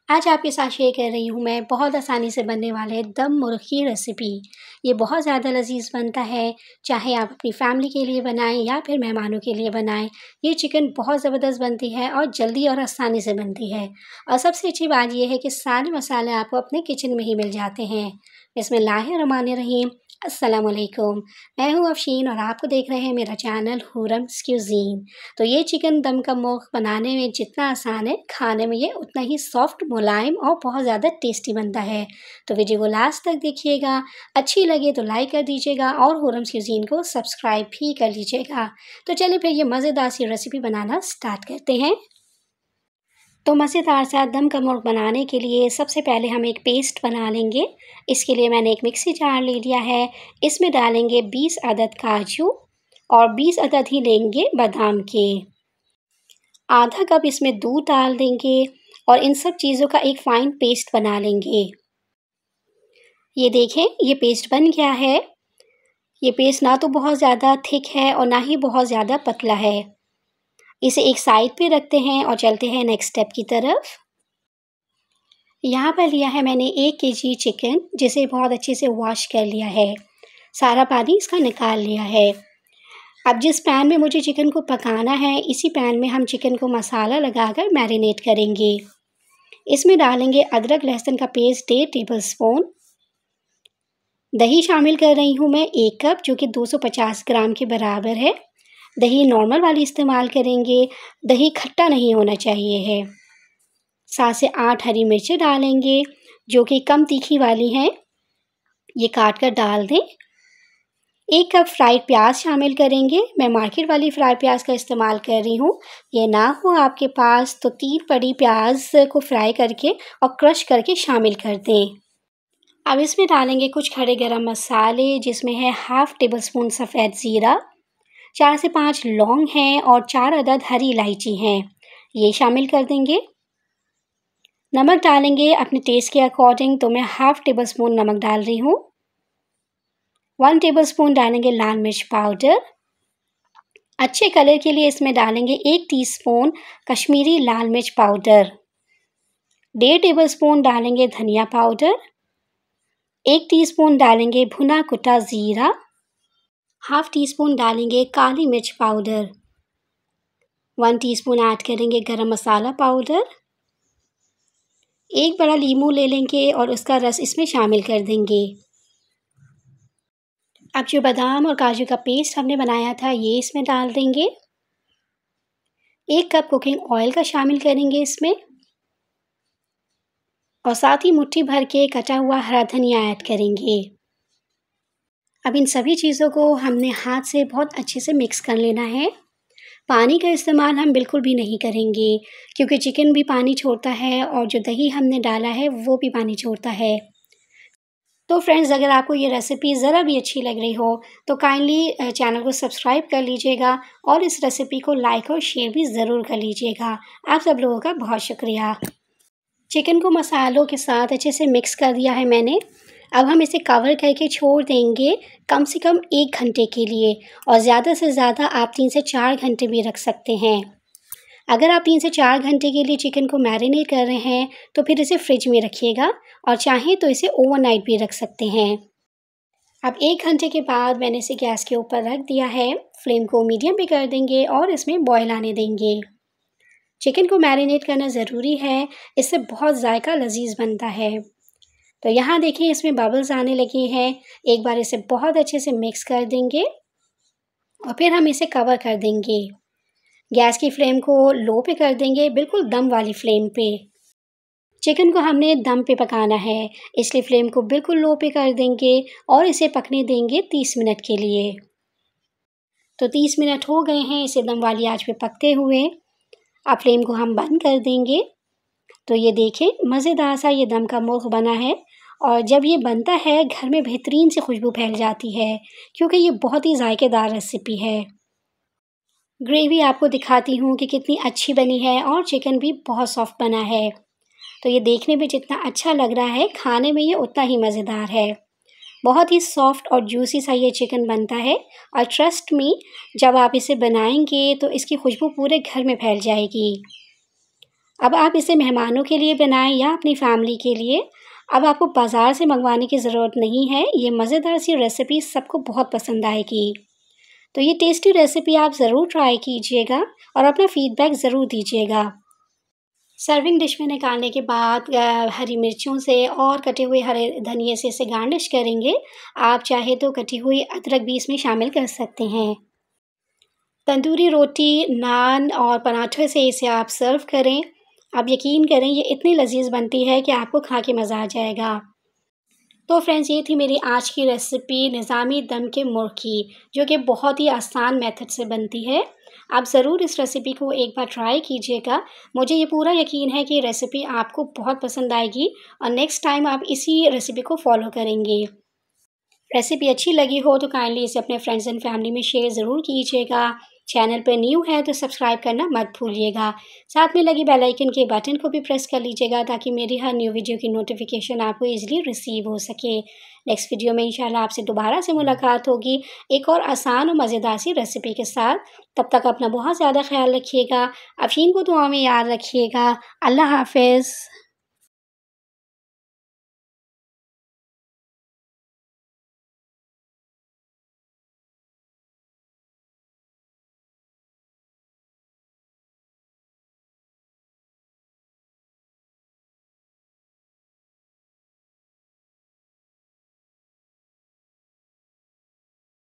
आज आपके साथ शेयर कर रही हूँ मैं बहुत आसानी से बनने वाले दम मुर्ग़ की रेसिपी। ये बहुत ज़्यादा लज़ीज़ बनता है, चाहे आप अपनी फैमिली के लिए बनाएं या फिर मेहमानों के लिए बनाएं। ये चिकन बहुत ज़बरदस्त बनती है और जल्दी और आसानी से बनती है। और सबसे अच्छी बात ये है कि सारे मसाले आपको अपने किचन में ही मिल जाते हैं। बिस्मिल्लाहिर्रहमानिर्रहीम। अस्सलामुअलैकुम। मैं हूँ अफशीन और आपको देख रहे हैं मेरा चैनल हुरम्स क्यूज़ीन। तो ये चिकन दम का मुर्ग़ बनाने में जितना आसान है, खाने में ये उतना ही सॉफ्ट, मुलायम और बहुत ज़्यादा टेस्टी बनता है। तो वीडियो को लास्ट तक देखिएगा, अच्छी लगे तो लाइक कर दीजिएगा और हुरम्स क्यूज़ीन को सब्सक्राइब भी कर लीजिएगा। तो चलिए फिर ये मज़ेदार सी रेसिपी बनाना स्टार्ट करते हैं। तो मज़ेदार सा दम का मुर्ग़ बनाने के लिए सबसे पहले हम एक पेस्ट बना लेंगे। इसके लिए मैंने एक मिक्सी जार ले लिया है। इसमें डालेंगे 20 अदद काजू और 20 अदद ही लेंगे बादाम के। आधा कप इसमें दूध डाल देंगे और इन सब चीज़ों का एक फ़ाइन पेस्ट बना लेंगे। ये देखें, ये पेस्ट बन गया है। ये पेस्ट ना तो बहुत ज़्यादा थिक है और ना ही बहुत ज़्यादा पतला है। इसे एक साइड पे रखते हैं और चलते हैं नेक्स्ट स्टेप की तरफ। यहाँ पर लिया है मैंने 1 केजी चिकन, जिसे बहुत अच्छे से वॉश कर लिया है। सारा पानी इसका निकाल लिया है। अब जिस पैन में मुझे चिकन को पकाना है, इसी पैन में हम चिकन को मसाला लगाकर मैरिनेट करेंगे। इसमें डालेंगे अदरक लहसुन का पेस्ट 1.5 टेबलस्पून। दही शामिल कर रही हूँ मैं 1 कप, जो कि 250 ग्राम के बराबर है। दही नॉर्मल वाली इस्तेमाल करेंगे, दही खट्टा नहीं होना चाहिए है। 7 से 8 हरी मिर्चें डालेंगे, जो कि कम तीखी वाली हैं। ये काट कर डाल दें। 1 कप फ्राइड प्याज शामिल करेंगे। मैं मार्केट वाली फ्राइड प्याज का इस्तेमाल कर रही हूँ। ये ना हो आपके पास तो 3 बड़ी प्याज को फ्राई करके और क्रश करके शामिल कर दें। अब इसमें डालेंगे कुछ खड़े गरम मसाले, जिसमें है हाफ़ टेबलस्पून सफ़ेद ज़ीरा, 4 से 5 लौंग हैं और 4 अदद हरी इलायची हैं। ये शामिल कर देंगे। नमक डालेंगे अपने टेस्ट के अकॉर्डिंग, तो मैं हाफ़ टेबलस्पून नमक डाल रही हूँ। 1 टेबलस्पून डालेंगे लाल मिर्च पाउडर। अच्छे कलर के लिए इसमें डालेंगे 1 टीस्पून कश्मीरी लाल मिर्च पाउडर। 1.5 टेबलस्पून डालेंगे धनिया पाउडर। 1 टीस्पून डालेंगे भुना कुटा ज़ीरा। हाफ़ टीस्पून डालेंगे काली मिर्च पाउडर। 1 टीस्पून ऐड करेंगे गरम मसाला पाउडर। 1 बड़ा नींबू ले लेंगे और उसका रस इसमें शामिल कर देंगे। अब जो बादाम और काजू का पेस्ट हमने बनाया था, ये इसमें डाल देंगे। 1 कप कुकिंग ऑयल का शामिल करेंगे इसमें और साथ ही मुट्ठी भर के कटा हुआ हरा धनिया ऐड करेंगे। अब इन सभी चीज़ों को हमने हाथ से बहुत अच्छे से मिक्स कर लेना है। पानी का इस्तेमाल हम बिल्कुल भी नहीं करेंगे, क्योंकि चिकन भी पानी छोड़ता है और जो दही हमने डाला है वो भी पानी छोड़ता है। तो फ्रेंड्स, अगर आपको ये रेसिपी ज़रा भी अच्छी लग रही हो तो काइंडली चैनल को सब्सक्राइब कर लीजिएगा और इस रेसिपी को लाइक और शेयर भी ज़रूर कर लीजिएगा। आप सब लोगों का बहुत शुक्रिया। चिकन को मसालों के साथ अच्छे से मिक्स कर दिया है मैंने। अब हम इसे कवर करके छोड़ देंगे कम से कम 1 घंटे के लिए, और ज़्यादा से ज़्यादा आप 3 से 4 घंटे भी रख सकते हैं। अगर आप 3 से 4 घंटे के लिए चिकन को मैरिनेट कर रहे हैं तो फिर इसे फ्रिज में रखिएगा, और चाहें तो इसे ओवरनाइट भी रख सकते हैं। अब 1 घंटे के बाद मैंने इसे गैस के ऊपर रख दिया है। फ्लेम को मीडियम पे कर देंगे और इसमें बॉयल आने देंगे। चिकन को मैरिनेट करना ज़रूरी है, इससे बहुत जायका लज़ीज़ बनता है। तो यहाँ देखिए, इसमें बबल्स आने लगे हैं। एक बार इसे बहुत अच्छे से मिक्स कर देंगे और फिर हम इसे कवर कर देंगे। गैस की फ्लेम को लो पे कर देंगे, बिल्कुल दम वाली फ्लेम पे। चिकन को हमने दम पे पकाना है, इसलिए फ्लेम को बिल्कुल लो पे कर देंगे और इसे पकने देंगे 30 मिनट के लिए। तो 30 मिनट हो गए हैं इसे दम वाली आंच पे पकते हुए। अब फ्लेम को हम बंद कर देंगे। तो ये देखें, मज़ेदार सा ये दम का मुर्ग़ बना है, और जब ये बनता है घर में बेहतरीन सी खुशबू फैल जाती है, क्योंकि ये बहुत ही जायकेदार रेसिपी है। ग्रेवी आपको दिखाती हूँ कि कितनी अच्छी बनी है और चिकन भी बहुत सॉफ्ट बना है। तो ये देखने में जितना अच्छा लग रहा है, खाने में ये उतना ही मज़ेदार है। बहुत ही सॉफ्ट और जूसी सा ये चिकन बनता है, और ट्रस्ट मी, जब आप इसे बनाएंगे तो इसकी खुशबू पूरे घर में फैल जाएगी। अब आप इसे मेहमानों के लिए बनाएं या अपनी फैमिली के लिए। अब आपको बाज़ार से मंगवाने की ज़रूरत नहीं है। ये मज़ेदार सी रेसिपी सबको बहुत पसंद आएगी। तो ये टेस्टी रेसिपी आप ज़रूर ट्राई कीजिएगा और अपना फीडबैक ज़रूर दीजिएगा। सर्विंग डिश में निकालने के बाद हरी मिर्चों से और कटे हुए हरे धनिए से इसे गार्निश करेंगे। आप चाहे तो कटी हुई अदरक भी इसमें शामिल कर सकते हैं। तंदूरी रोटी, नान और पराठे से इसे आप सर्व करें। आप यकीन करें ये इतनी लज़ीज़ बनती है कि आपको खा के मज़ा आ जाएगा। तो फ्रेंड्स, ये थी मेरी आज की रेसिपी निज़ामी दम के मुर्गी, जो कि बहुत ही आसान मेथड से बनती है। आप ज़रूर इस रेसिपी को एक बार ट्राई कीजिएगा। मुझे ये पूरा यकीन है कि ये रेसिपी आपको बहुत पसंद आएगी और नेक्स्ट टाइम आप इसी रेसिपी को फॉलो करेंगे। रेसिपी अच्छी लगी हो तो काइंडली इसे अपने फ्रेंड्स एंड फैमिली में शेयर ज़रूर कीजिएगा। चैनल पर न्यू है तो सब्सक्राइब करना मत भूलिएगा। साथ में लगी बेल आइकन के बटन को भी प्रेस कर लीजिएगा ताकि मेरी हर न्यू वीडियो की नोटिफिकेशन आपको ईजिली रिसीव हो सके। नेक्स्ट वीडियो में इंशाल्लाह आपसे दोबारा से मुलाकात होगी एक और आसान और मज़ेदार सी रेसिपी के साथ। तब तक अपना बहुत ज़्यादा ख्याल रखिएगा। अफ़ीन को दुआ में याद रखिएगा। अल्लाह हाफ़िज़।